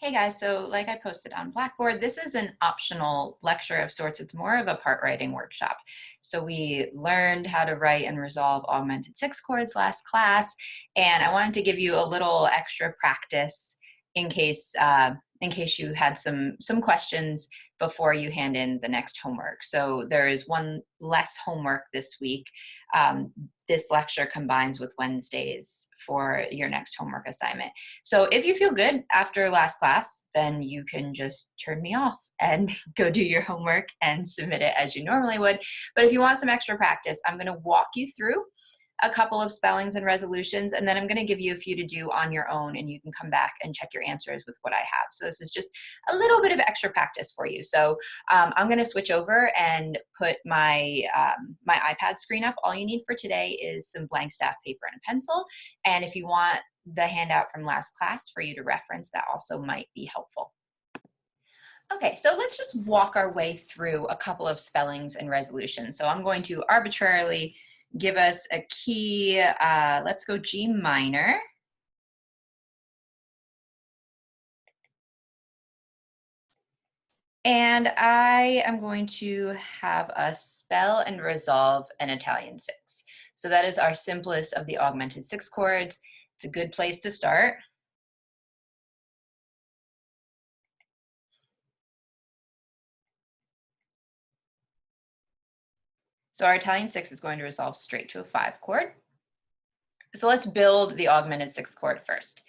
Hey guys, so like I posted on Blackboard, this is an optional lecture of sorts. It's more of a part writing workshop. So we learned how to write and resolve augmented six chords last class, and I wanted to give you a little extra practice in case you had some questions before you hand in the next homework. So there is one less homework this week. This lecture combines with Wednesdays for your next homework assignment. So if you feel good after last class, then you can just turn me off and go do your homework and submit it as you normally would. But if you want some extra practice, I'm going to walk you through a couple of spellings and resolutions, and then I'm going to give you a few to do on your own, and you can come back and check your answers with what I have. So this is just a little bit of extra practice for you. So I'm going to switch over and put my my iPad screen up. All you need for today is some blank staff paper and a pencil, and if you want the handout from last class for you to reference, that also might be helpful. Okay, so let's just walk our way through a couple of spellings and resolutions. So I'm going to arbitrarily give us a key. Let's go G minor. And I am going to have us spell and resolve an Italian six. So that is our simplest of the augmented six chords. It's a good place to start. So our Italian six is going to resolve straight to a 5 chord. So let's build the augmented six chord first.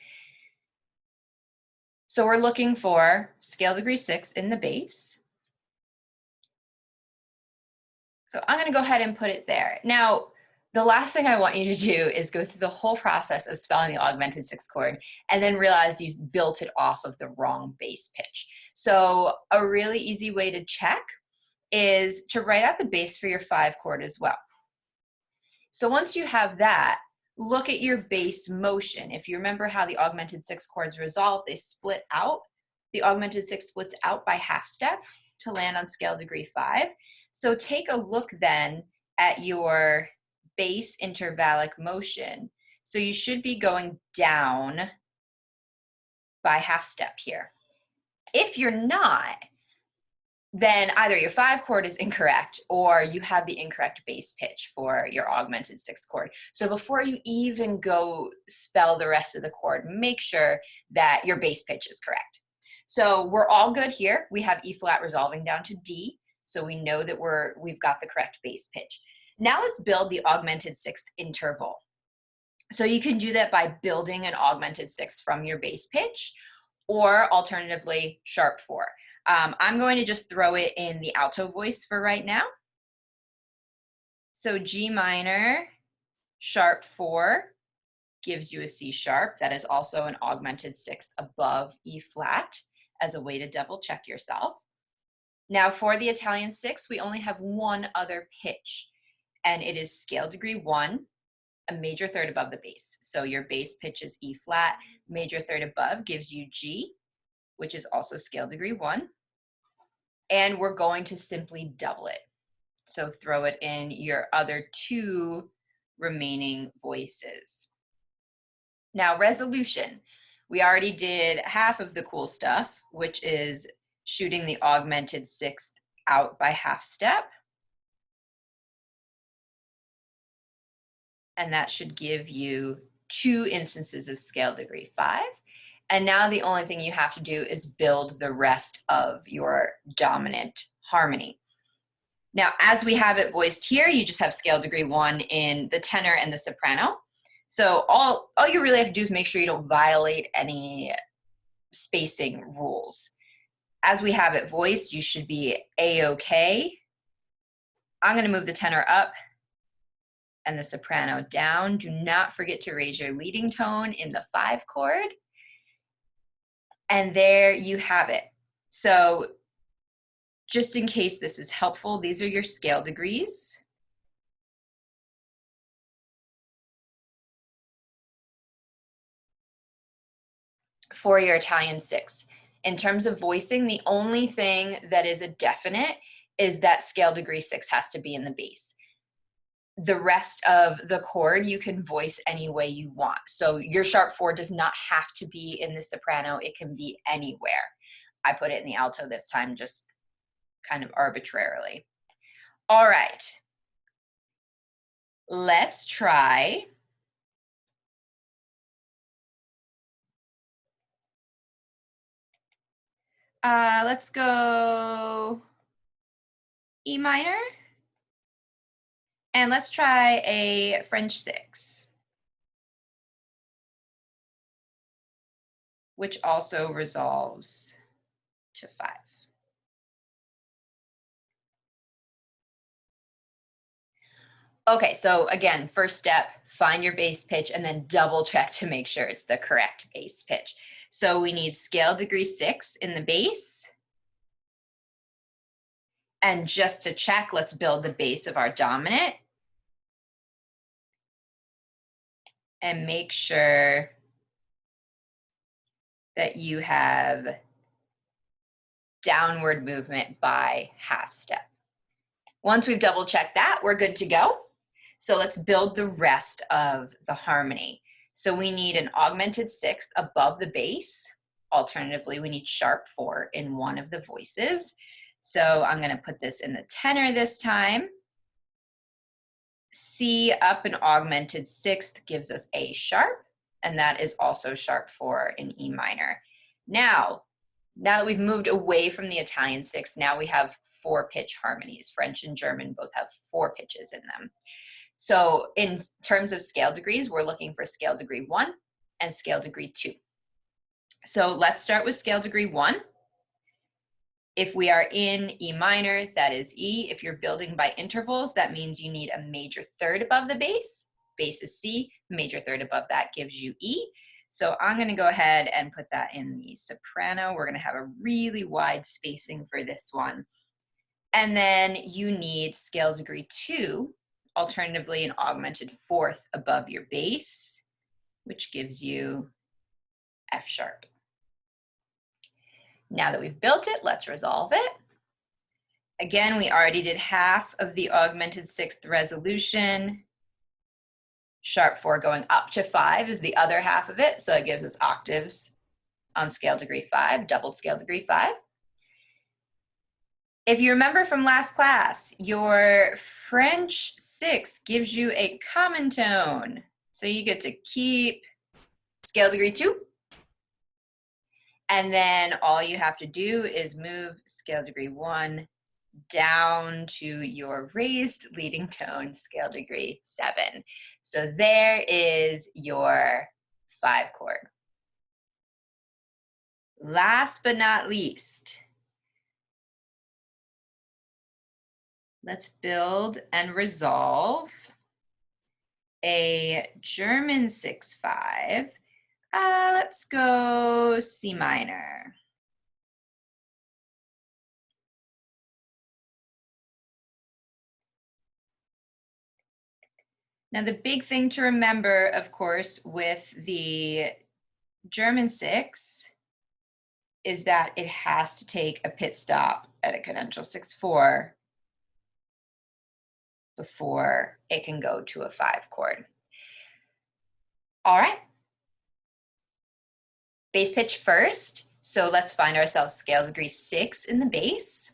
So we're looking for scale degree 6 in the bass. So I'm going to go ahead and put it there. Now, the last thing I want you to do is go through the whole process of spelling the augmented six chord and then realize you built it off of the wrong bass pitch. So a really easy way to check is to write out the bass for your 5 chord as well. So once you have that, look at your bass motion. If you remember how the augmented six chords resolve, they split out. The augmented six splits out by half step to land on scale degree 5. So take a look then at your bass intervallic motion. So you should be going down by half step here. If you're not, then either your 5 chord is incorrect or you have the incorrect bass pitch for your augmented 6 chord. So before you even go spell the rest of the chord, make sure that your bass pitch is correct. So we're all good here. We have E flat resolving down to D, so we know that we've got the correct bass pitch. Now let's build the augmented 6th interval. So you can do that by building an augmented 6th from your bass pitch, or alternatively sharp 4. I'm going to just throw it in the alto voice for right now. So G minor, sharp 4 gives you a C sharp. That is also an augmented 6th above E flat as a way to double check yourself. Now for the Italian 6, we only have one other pitch, and it is scale degree 1, a major third above the bass. So your bass pitch is E flat, major third above gives you G, which is also scale degree 1. And we're going to simply double it. So throw it in your other 2 remaining voices. Now resolution. We already did half of the cool stuff, which is shooting the augmented 6th out by half step. And that should give you 2 instances of scale degree 5. And now the only thing you have to do is build the rest of your dominant harmony. Now, as we have it voiced here, you just have scale degree 1 in the tenor and the soprano. So all you really have to do is make sure you don't violate any spacing rules. As we have it voiced, you should be A-okay. I'm going to move the tenor up and the soprano down. Do not forget to raise your leading tone in the 5 chord. And there you have it. So just in case this is helpful, these are your scale degrees. For your Italian 6. In terms of voicing, the only thing that is a definite is that scale degree 6 has to be in the bass. the rest of the chord you can voice any way you want. So your sharp 4 does not have to be in the soprano. It can be anywhere. I put it in the alto this time, just kind of arbitrarily. All right. Let's try let's go E minor. And let's try a French 6, which also resolves to 5. Okay, so again, first step, find your bass pitch and then double check to make sure it's the correct bass pitch. So we need scale degree 6 in the bass. And just to check, let's build the bass of our dominant. And make sure that you have downward movement by half step. Once we've double checked that, we're good to go. So let's build the rest of the harmony. So we need an augmented 6th above the bass. Alternatively, we need sharp 4 in one of the voices. So I'm going to put this in the tenor this time. C up an augmented 6th gives us A sharp, and that is also sharp 4 in E minor. Now that we've moved away from the Italian 6, now we have 4-pitch harmonies. French and German both have 4 pitches in them. So in terms of scale degrees, we're looking for scale degree 1 and scale degree 2. So let's start with scale degree 1. If we are in E minor, that is E. If you're building by intervals, that means you need a major third above the bass. Bass is C, major third above that gives you E. So I'm going to go ahead and put that in the soprano. We're going to have a really wide spacing for this one. And then you need scale degree 2, alternatively an augmented 4th above your bass, which gives you F sharp. Now that we've built it, let's resolve it. Again, we already did half of the augmented 6th resolution. Sharp 4 going up to 5 is the other half of it, so it gives us octaves on scale degree 5, doubled scale degree 5. If you remember from last class, your French 6 gives you a common tone. So you get to keep scale degree 2. And then all you have to do is move scale degree 1 down to your raised leading tone, scale degree 7. So there is your 5 chord. Last but not least, let's build and resolve a German 6/5. Let's go C minor. Now the big thing to remember, of course, with the German 6 is that it has to take a pit stop at a cadential 6/4 before it can go to a 5 chord. All right. Bass pitch first. So let's find ourselves scale degree 6 in the bass,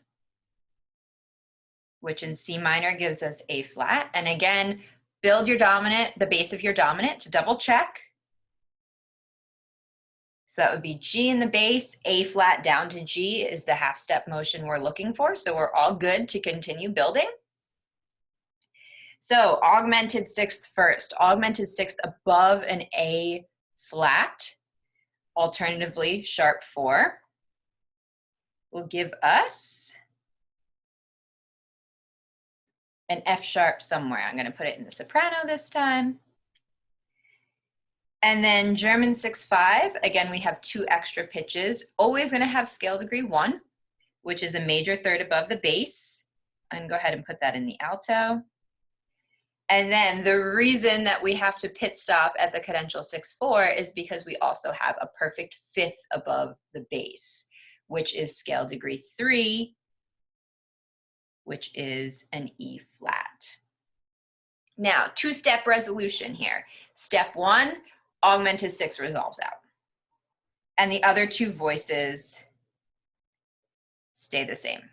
which in C minor gives us A flat. And again, build your dominant, the bass of your dominant to double check. So that would be G in the bass, A flat down to G is the half step motion we're looking for. So we're all good to continue building. So augmented 6th first, augmented 6th above an A flat, alternatively sharp 4, will give us an F sharp somewhere. I'm going to put it in the soprano this time. And then German 6/5, again, we have 2 extra pitches, always going to have scale degree 1, which is a major third above the bass. I'm going to go ahead and put that in the alto. And then the reason that we have to pit stop at the cadential 6/4 is because we also have a perfect 5th above the bass, which is scale degree 3, which is an E flat. Now, two-step resolution here. Step 1, augmented 6 resolves out. And the other two voices stay the same.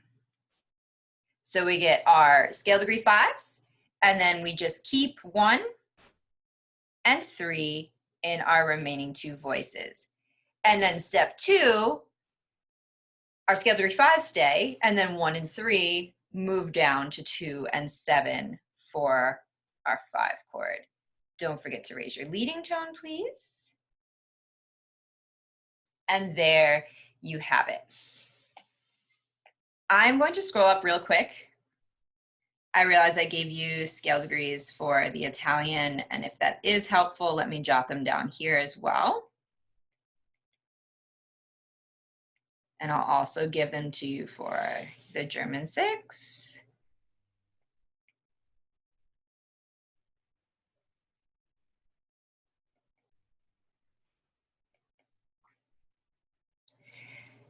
So we get our scale degree 5s, and then we just keep 1 and 3 in our remaining two voices. And then step 2, our scale degree 5s stay, and then 1 and 3 move down to 2 and 7 for our 5 chord. Don't forget to raise your leading tone, please. And there you have it. I'm going to scroll up real quick. I realize I gave you scale degrees for the Italian, and if that is helpful, let me jot them down here as well. And I'll also give them to you for the German 6.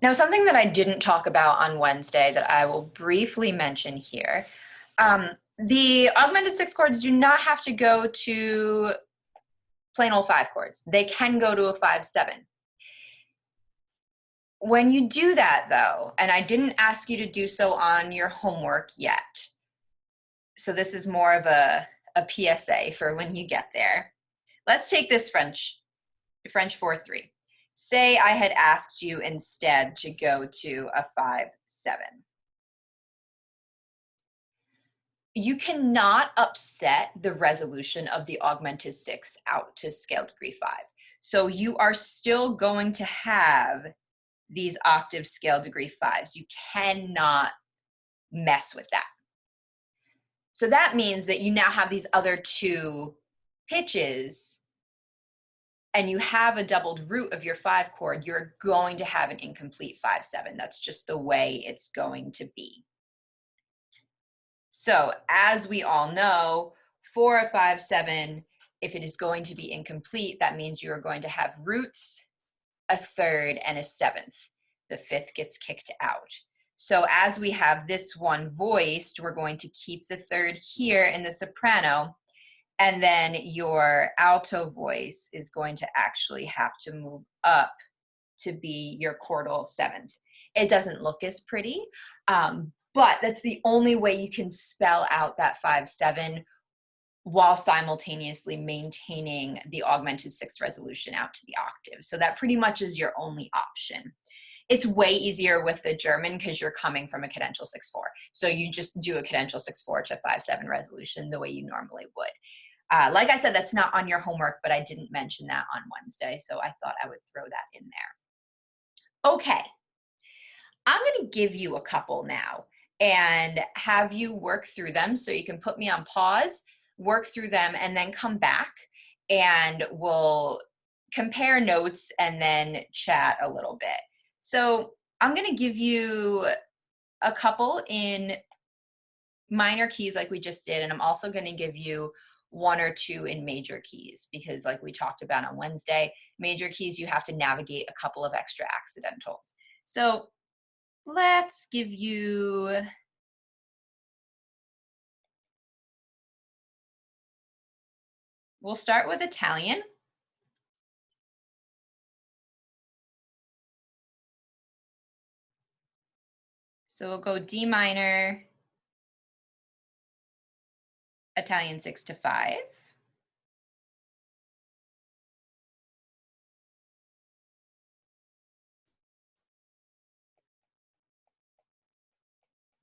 Now, something that I didn't talk about on Wednesday that I will briefly mention here, the augmented 6 chords do not have to go to plain old 5 chords. They can go to a 5/7. When you do that though, and I didn't ask you to do so on your homework yet, so this is more of a PSA for when you get there. Let's take this French 4/3. Say I had asked you instead to go to a 5/7. You cannot upset the resolution of the augmented 6th out to scale degree 5. So you are still going to have these octave scale degree 5s. You cannot mess with that. So that means that you now have these other two pitches and you have a doubled root of your 5 chord, you're going to have an incomplete 5/7. That's just the way it's going to be. So as we all know, for a 5/7, if it is going to be incomplete, that means you are going to have roots, a 3rd, and a 7th. The 5th gets kicked out. So as we have this one voiced, we're going to keep the 3rd here in the soprano, and then your alto voice is going to actually have to move up to be your chordal 7th. It doesn't look as pretty, but that's the only way you can spell out that 5/7 while simultaneously maintaining the augmented 6th resolution out to the octave. So that pretty much is your only option. It's way easier with the German because you're coming from a cadential 6/4. So you just do a cadential 6/4 to 5/7 resolution the way you normally would. Like I said, that's not on your homework, but I didn't mention that on Wednesday, so I thought I would throw that in there. Okay, I'm going to give you a couple now and have you work through them. So you can put me on pause, work through them, and then come back and we'll compare notes and then chat a little bit. So I'm going to give you a couple in minor keys like we just did, and I'm also going to give you 1 or 2 in major keys because like we talked about on Wednesday, major keys you have to navigate a couple of extra accidentals. So let's give you, we'll start with Italian. So we'll go D minor, Italian 6 to 5.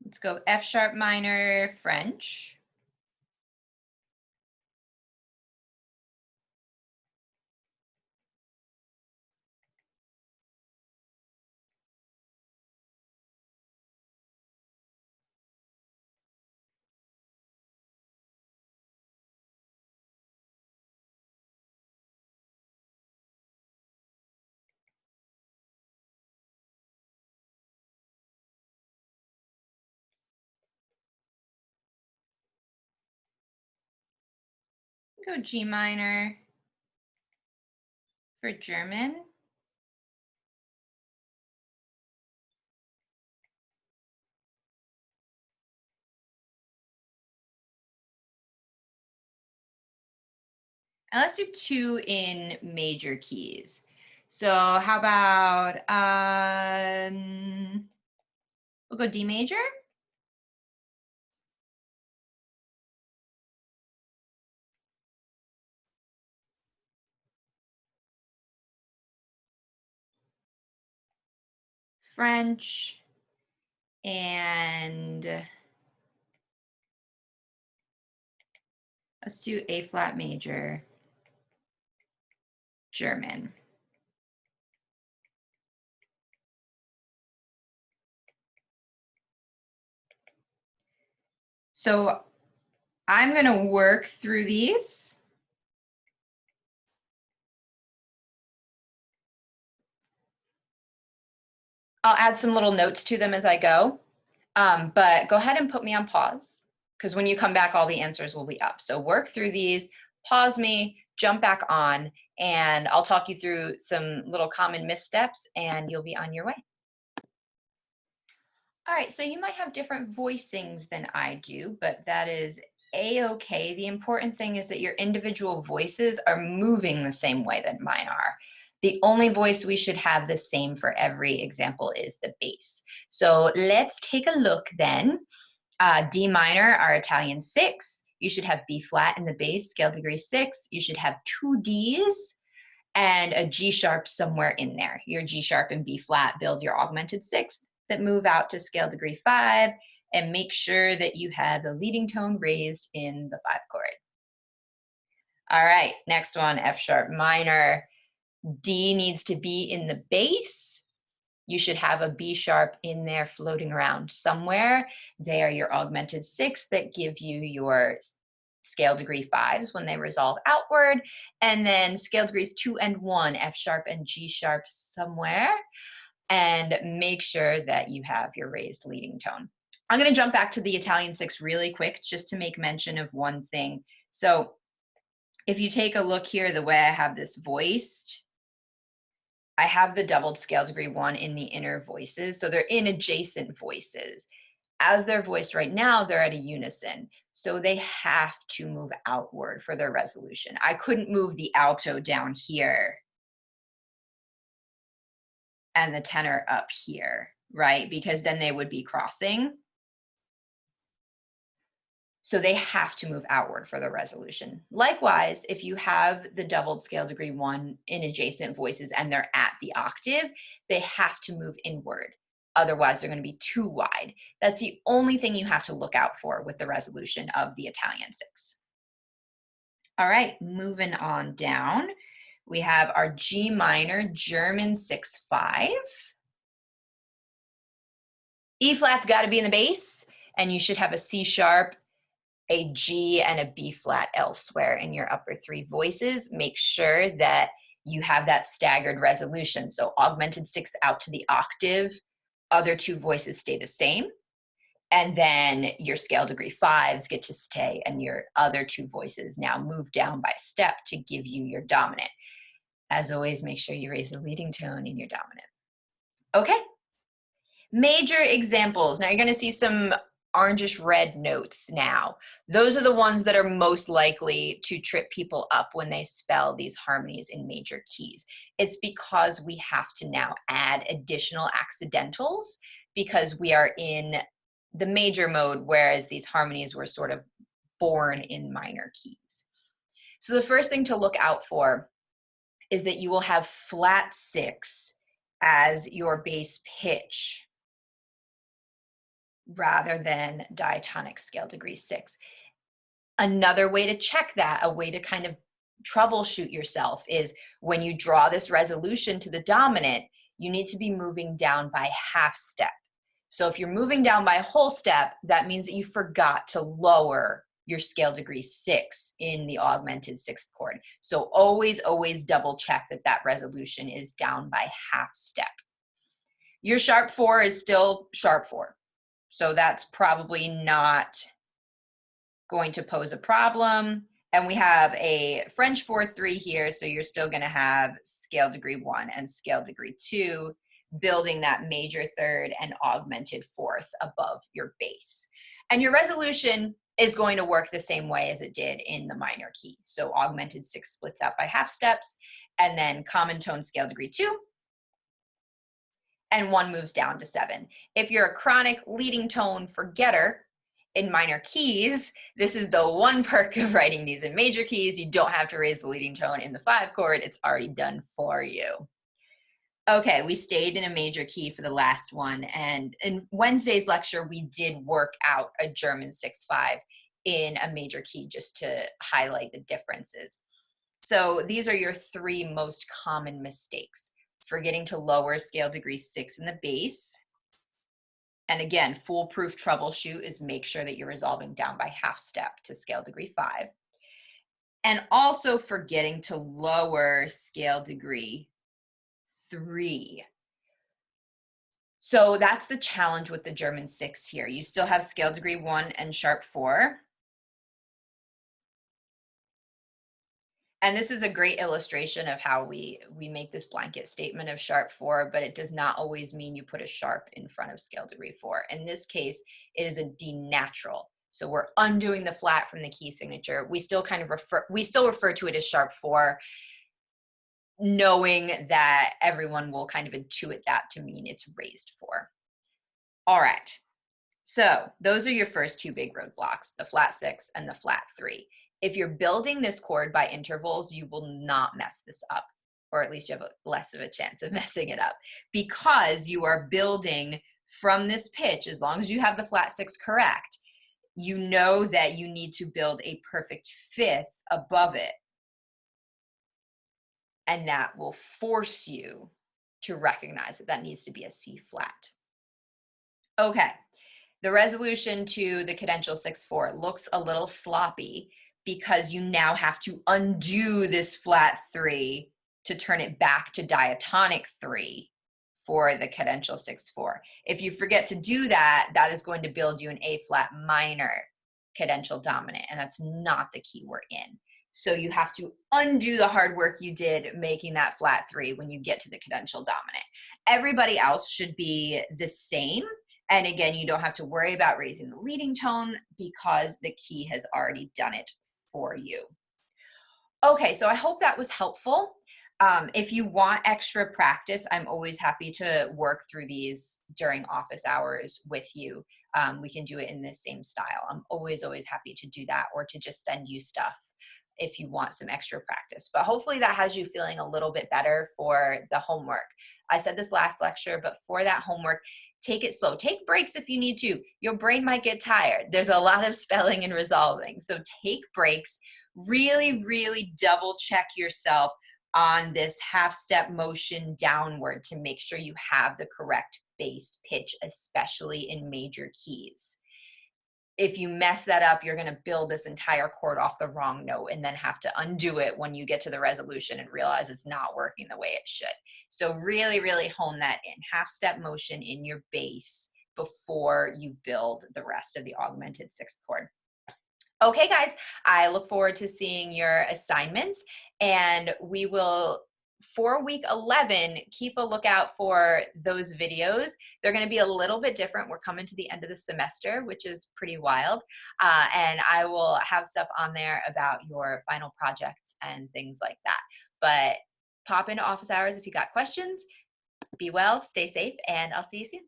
Let's go F sharp minor, French. Go G minor for German. And let's do 2 in major keys. So how about, we'll go D major. French, and let's do A flat major, German. So I'm going to work through these. I'll add some little notes to them as I go, but go ahead and put me on pause, because when you come back, all the answers will be up. So work through these, pause me, jump back on, and I'll talk you through some little common missteps, and you'll be on your way. All right, so you might have different voicings than I do, but that is a-okay. The important thing is that your individual voices are moving the same way that mine are. The only voice we should have the same for every example is the bass. So let's take a look then. D minor, our Italian 6. You should have B flat in the bass, scale degree 6. You should have 2 Ds and a G sharp somewhere in there. Your G sharp and B flat build your augmented 6th that move out to scale degree 5, and make sure that you have the leading tone raised in the 5 chord. All right, next one, F sharp minor. D needs to be in the bass. You should have a B sharp in there floating around somewhere. They are your augmented 6 that give you your scale degree 5s when they resolve outward. And then scale degrees 2 and 1, F sharp and G sharp somewhere. And make sure that you have your raised leading tone. I'm going to jump back to the Italian 6 really quick just to make mention of one thing. So if you take a look here, the way I have this voiced, I have the doubled scale degree 1 in the inner voices. So they're in adjacent voices. As they're voiced right now, they're at a unison. So they have to move outward for their resolution. I couldn't move the alto down here and the tenor up here, right? Because then they would be crossing. So they have to move outward for the resolution. Likewise, if you have the doubled scale degree 1 in adjacent voices and they're at the octave, they have to move inward. Otherwise, they're going to be too wide. That's the only thing you have to look out for with the resolution of the Italian 6. All right, moving on down. We have our G minor German 6/5. E flat's got to be in the bass, and you should have a C sharp, a G, and a B flat elsewhere in your upper 3 voices. Make sure that you have that staggered resolution. So augmented 6th out to the octave, other 2 voices stay the same. And then your scale degree 5s get to stay, and your other 2 voices now move down by a step to give you your dominant. As always, make sure you raise the leading tone in your dominant. Okay. Major examples. Now you're going to see some orangish red notes now. Those are the ones that are most likely to trip people up when they spell these harmonies in major keys. It's because we have to now add additional accidentals because we are in the major mode, whereas these harmonies were sort of born in minor keys. So the first thing to look out for is that you will have flat 6 as your bass pitch rather than diatonic scale degree 6. Another way to check that, a way to kind of troubleshoot yourself, is when you draw this resolution to the dominant, you need to be moving down by half step. So if you're moving down by a whole step, that means that you forgot to lower your scale degree 6 in the augmented 6th chord. So always, always double check that that resolution is down by half step. Your sharp 4 is still sharp 4. So that's probably not going to pose a problem. And we have a French 4/3 here, so you're still going to have scale degree 1 and scale degree 2, building that major 3rd and augmented 4th above your bass. And your resolution, is going to work the same way as it did in the minor key. So augmented 6 splits out by half steps, and then common tone scale degree 2, and 1 moves down to 7. If you're a chronic leading tone forgetter in minor keys, this is the one perk of writing these in major keys. You don't have to raise the leading tone in the 5 chord. It's already done for you. Okay, we stayed in a major key for the last one, and in Wednesday's lecture, we did work out a German 6/5 in a major key just to highlight the differences. So these are your 3 most common mistakes: forgetting to lower scale degree 6 in the bass. And again, foolproof troubleshoot is make sure that you're resolving down by half step to scale degree 5. And also forgetting to lower scale degree 3. So that's the challenge with the German 6 here. You still have scale degree 1 and sharp 4. And this is a great illustration of how we make this blanket statement of sharp 4, but it does not always mean you put a sharp in front of scale degree 4. In this case, it is a D natural. So we're undoing the flat from the key signature. We still refer to it as sharp 4, knowing that everyone will kind of intuit that to mean it's raised 4. All right. So those are your first 2 big roadblocks, the flat 6 and the flat 3. If you're building this chord by intervals, you will not mess this up, or at least you have less of a chance of messing it up, because you are building from this pitch. As long as you have the flat 6 correct, you know that you need to build a perfect 5th above it, and that will force you to recognize that that needs to be a C flat. Okay. The resolution to the cadential 6/4 looks a little sloppy because you now have to undo this flat 3 to turn it back to diatonic 3 for the cadential 6/4. If you forget to do that, that is going to build you an A flat minor cadential dominant, and that's not the key we're in. So you have to undo the hard work you did making that flat 3 when you get to the cadential dominant. Everybody else should be the same. And again, you don't have to worry about raising the leading tone because the key has already done it for you. Okay, so I hope that was helpful. If you want extra practice, I'm always happy to work through these during office hours with you. We can do it in this same style. I'm always happy to do that, or to just send you stuff if you want some extra practice. But hopefully that has you feeling a little bit better for the homework. I said this last lecture, but for that homework, take it slow. Take breaks if you need to. Your brain might get tired. There's a lot of spelling and resolving. So take breaks. Really double check yourself on this half step motion downward to make sure you have the correct bass pitch, especially in major keys. If you mess that up, you're going to build this entire chord off the wrong note and then have to undo it when you get to the resolution and realize it's not working the way it should. So really hone that in. Half step motion in your bass before you build the rest of the augmented 6th chord. Okay, guys, I look forward to seeing your assignments, and we will, for week 11, keep a lookout for those videos. They're going to be a little bit different. We're coming to the end of the semester, which is pretty wild, and I will have stuff on there about your final projects and things like that. But pop into office hours if you got questions. Be well, stay safe, and I'll see you soon.